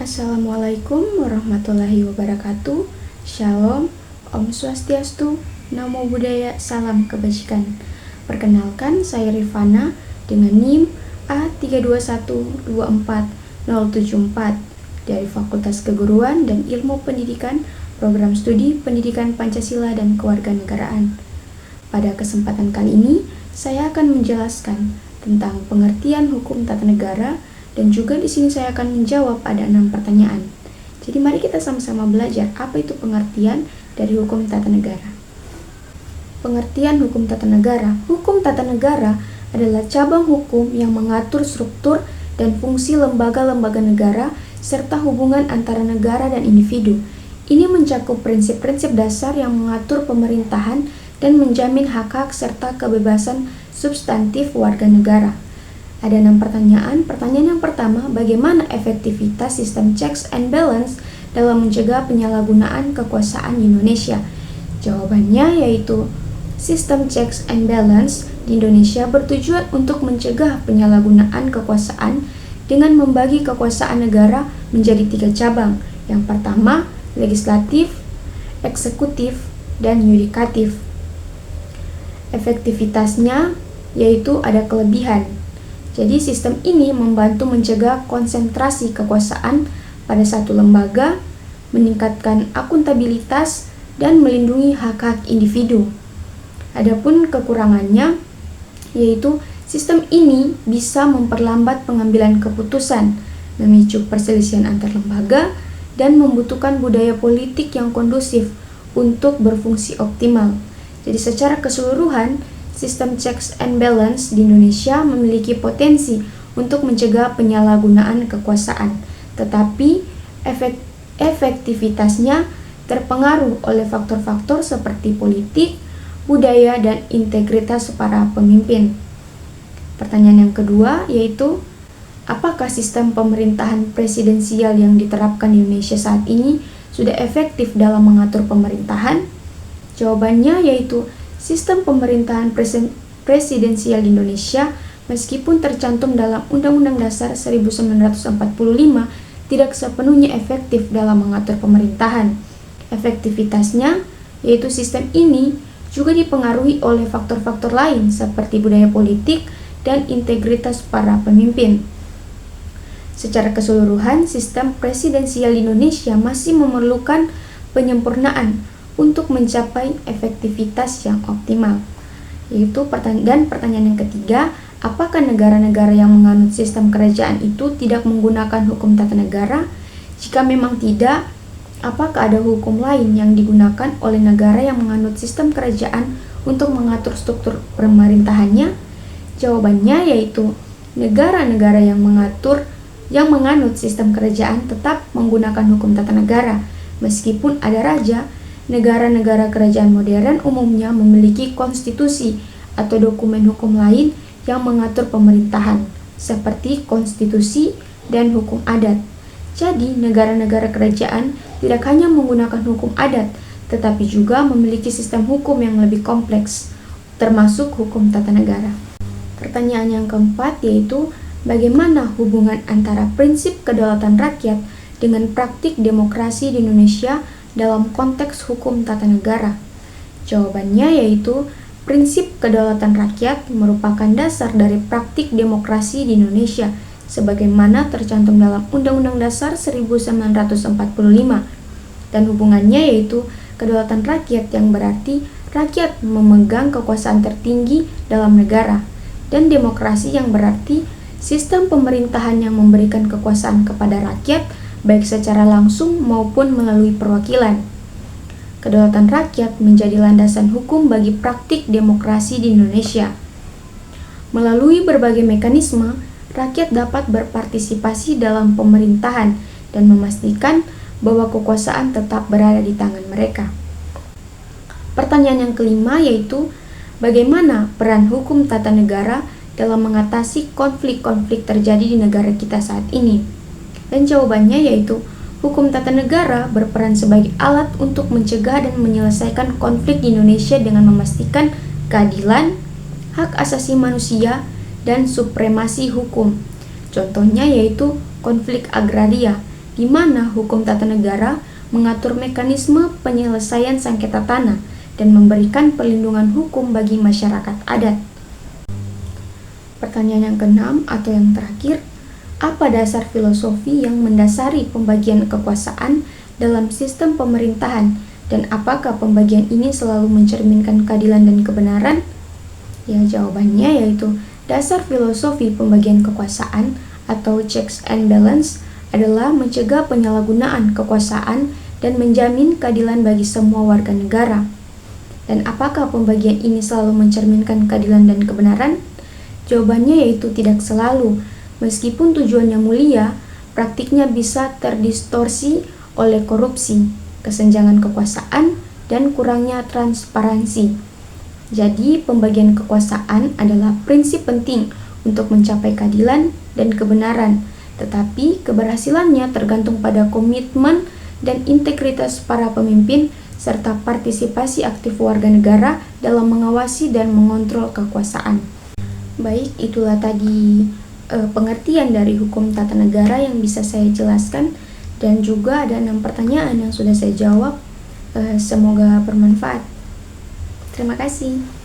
Assalamualaikum warahmatullahi wabarakatuh. Shalom, Om Swastiastu, Namo Buddhaya, Salam Kebajikan. Perkenalkan, saya Rifana dengan NIM A32124074 dari Fakultas Keguruan dan Ilmu Pendidikan, Program Studi Pendidikan Pancasila dan Kewarganegaraan. Pada kesempatan kali ini, saya akan menjelaskan tentang pengertian hukum tata negara. Dan juga di sini saya akan menjawab ada 6 pertanyaan. Jadi mari kita sama-sama belajar apa itu pengertian dari hukum tata negara. Pengertian hukum tata negara. Hukum tata negara adalah cabang hukum yang mengatur struktur dan fungsi lembaga-lembaga negara serta hubungan antara negara dan individu. Ini mencakup prinsip-prinsip dasar yang mengatur pemerintahan dan menjamin hak-hak serta kebebasan substantif warga negara. Ada 6 pertanyaan. Pertanyaan yang pertama, bagaimana efektivitas sistem checks and balance dalam mencegah penyalahgunaan kekuasaan di Indonesia? Jawabannya yaitu sistem checks and balance di Indonesia bertujuan untuk mencegah penyalahgunaan kekuasaan dengan membagi kekuasaan negara menjadi 3 cabang. Yang pertama, legislatif, eksekutif, dan yudikatif. Efektivitasnya yaitu ada kelebihan. Jadi sistem ini membantu mencegah konsentrasi kekuasaan pada satu lembaga, meningkatkan akuntabilitas, dan melindungi hak-hak individu. Adapun kekurangannya, yaitu sistem ini bisa memperlambat pengambilan keputusan, memicu perselisihan antar lembaga, dan membutuhkan budaya politik yang kondusif untuk berfungsi optimal. Jadi secara keseluruhan, sistem checks and balance di Indonesia memiliki potensi untuk mencegah penyalahgunaan kekuasaan, tetapi efektivitasnya terpengaruh oleh faktor-faktor seperti politik, budaya, dan integritas para pemimpin. Pertanyaan yang kedua yaitu, apakah sistem pemerintahan presidensial yang diterapkan di Indonesia saat ini sudah efektif dalam mengatur pemerintahan? Jawabannya yaitu sistem pemerintahan presidensial di Indonesia meskipun tercantum dalam Undang-Undang Dasar 1945 tidak sepenuhnya efektif dalam mengatur pemerintahan. Efektivitasnya yaitu sistem ini juga dipengaruhi oleh faktor-faktor lain seperti budaya politik dan integritas para pemimpin. Secara keseluruhan, sistem presidensial di Indonesia masih memerlukan penyempurnaan untuk mencapai efektivitas yang optimal. Pertanyaan yang ketiga, apakah negara-negara yang menganut sistem kerajaan itu tidak menggunakan hukum tata negara? Jika memang tidak, apakah ada hukum lain yang digunakan oleh negara yang menganut sistem kerajaan untuk mengatur struktur pemerintahannya? Jawabannya yaitu negara-negara yang menganut sistem kerajaan tetap menggunakan hukum tata negara. Meskipun ada raja, negara-negara kerajaan modern umumnya memiliki konstitusi atau dokumen hukum lain yang mengatur pemerintahan, seperti konstitusi dan hukum adat. Jadi, negara-negara kerajaan tidak hanya menggunakan hukum adat, tetapi juga memiliki sistem hukum yang lebih kompleks, termasuk hukum tata negara. Pertanyaan yang keempat yaitu, bagaimana hubungan antara prinsip kedaulatan rakyat dengan praktik demokrasi di Indonesia dalam konteks hukum tata negara? Jawabannya yaitu prinsip kedaulatan rakyat merupakan dasar dari praktik demokrasi di Indonesia sebagaimana tercantum dalam Undang-Undang Dasar 1945 dan hubungannya yaitu kedaulatan rakyat yang berarti rakyat memegang kekuasaan tertinggi dalam negara dan demokrasi yang berarti sistem pemerintahan yang memberikan kekuasaan kepada rakyat baik secara langsung maupun melalui perwakilan. Kedaulatan rakyat menjadi landasan hukum bagi praktik demokrasi di Indonesia. Melalui berbagai mekanisme, rakyat dapat berpartisipasi dalam pemerintahan dan memastikan bahwa kekuasaan tetap berada di tangan mereka. Pertanyaan yang kelima yaitu, bagaimana peran hukum tata negara dalam mengatasi konflik-konflik terjadi di negara kita saat ini? Dan jawabannya yaitu, hukum tata negara berperan sebagai alat untuk mencegah dan menyelesaikan konflik di Indonesia dengan memastikan keadilan, hak asasi manusia, dan supremasi hukum. Contohnya yaitu konflik agraria, di di mana hukum tata negara mengatur mekanisme penyelesaian sengketa tanah dan memberikan perlindungan hukum bagi masyarakat adat. Pertanyaan yang keenam atau yang terakhir, apa dasar filosofi yang mendasari pembagian kekuasaan dalam sistem pemerintahan dan apakah pembagian ini selalu mencerminkan keadilan dan kebenaran? Ya, jawabannya yaitu dasar filosofi pembagian kekuasaan atau checks and balance adalah mencegah penyalahgunaan kekuasaan dan menjamin keadilan bagi semua warga negara. Dan apakah pembagian ini selalu mencerminkan keadilan dan kebenaran? Jawabannya yaitu tidak selalu. Meskipun tujuannya mulia, praktiknya bisa terdistorsi oleh korupsi, kesenjangan kekuasaan, dan kurangnya transparansi. Jadi, pembagian kekuasaan adalah prinsip penting untuk mencapai keadilan dan kebenaran, tetapi keberhasilannya tergantung pada komitmen dan integritas para pemimpin serta partisipasi aktif warga negara dalam mengawasi dan mengontrol kekuasaan. Baik, itulah tadi pengertian dari hukum tata negara yang bisa saya jelaskan, dan juga ada 6 pertanyaan yang sudah saya jawab. Semoga bermanfaat. Terima kasih.